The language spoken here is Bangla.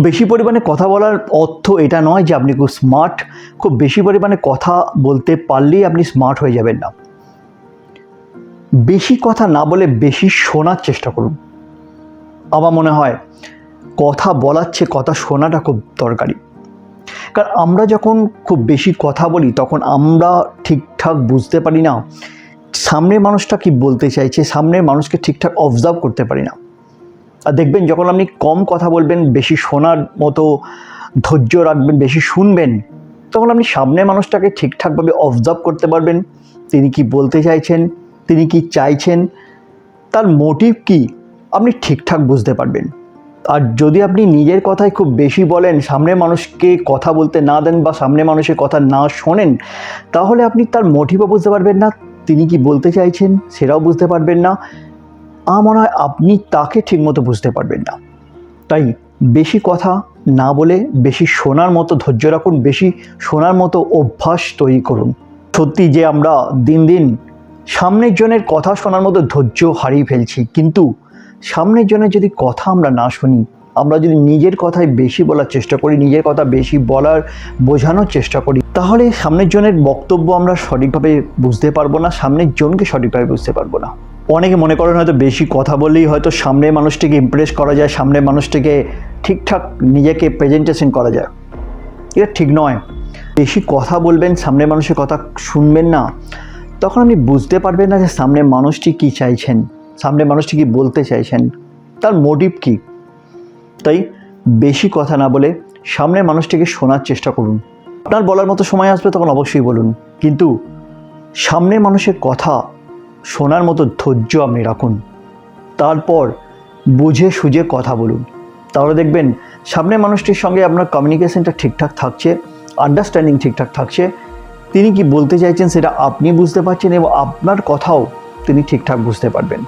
বেশি পরিমাণে কথা বলার অর্থ এটা নয় যে আপনি খুব স্মার্ট, খুব বেশি পরিমাণে কথা বলতে পারলেই আপনি স্মার্ট হয়ে যাবেন না। বেশি কথা না বলে বেশি শোনার চেষ্টা করুন। আমার মনে হয় কথা বলার চেয়ে কথা শোনাটা খুব দরকারি। কারণ আমরা যখন খুব বেশি কথা বলি তখন আমরা ঠিকঠাক বুঝতে পারি না সামনের মানুষটা কি বলতে চাইছে, সামনের মানুষকে ঠিকঠাক অবজার্ভ করতে পারি না। আর দেখবেন যখন আপনি কম কথা বলবেন, বেশি শোনার মতো ধৈর্য রাখবেন, বেশি শুনবেন, তখন আপনি সামনের মানুষটাকে ঠিকঠাকভাবে অবজার্ভ করতে পারবেন। তিনি কি বলতে চাইছেন, তিনি কি চাইছেন, তার মোটিভ কি আপনি ঠিকঠাক বুঝতে পারবেন। আর যদি আপনি নিজের কথাই খুব বেশি বলেন, সামনের মানুষকে কথা বলতে না দেন বা সামনের মানুষের কথা না শোনেন, তাহলে আপনি তার মোটিভও বুঝতে পারবেন না, তিনি কি বলতে চাইছেন সেটাও বুঝতে পারবেন না। আমার মনে হয় আপনি তাকে ঠিকমতো বুঝতে পারবেন না। তাই বেশি কথা না বলে বেশি শোনার মতো ধৈর্য রাখুন, বেশি শোনার মতো অভ্যাস তৈরি করুন। সত্যি যে আমরা দিন দিন সামনের জনের কথা শোনার মতো ধৈর্য হারিয়ে ফেলছি, কিন্তু সামনের জনের যদি কথা আমরা না শুনি, আমরা যদি নিজের কথাই বেশি বলার চেষ্টা করি, নিজের কথা বেশি বলার বোঝানোর চেষ্টা করি, তাহলে সামনের জনের বক্তব্য আমরা সঠিকভাবে বুঝতে পারবো না, সামনের জনকে সঠিকভাবে বুঝতে পারবো না। অনেকে মনে করেন হয়তো বেশি কথা বললেই হয়তো সামনের মানুষটিকে ইমপ্রেস করা যায়, সামনের মানুষটিকে ঠিকঠাক নিজেকে প্রেজেন্টেশন করা যায়। এটা ঠিক নয়। বেশি কথা বলবেন, সামনের মানুষের কথা শুনবেন না, তখন আপনি বুঝতে পারবেন না যে সামনের মানুষটি কী চাইছেন, সামনের মানুষটি কী বলতে চাইছেন, তার মোটিভ কী। তাই বেশি কথা না বলে সামনের মানুষটিকে শোনার চেষ্টা করুন। আপনার বলার মতো সময় আসবে তখন অবশ্যই বলুন, কিন্তু সামনের মানুষের কথা শোনার মতো ধৈর্য আপনি রাখুন। তারপর বুঝে সুঝে কথা বলুন। তাহলে দেখবেন সামনের মানুষটির সঙ্গে আপনার কমিউনিকেশনটা ঠিকঠাক থাকছে, আন্ডারস্ট্যান্ডিং ঠিকঠাক থাকছে, তিনি কি বলতে চাইছেন সেটা আপনি বুঝতে পারছেন এবং আপনার কথাও তিনি ঠিকঠাক বুঝতে পারবেন।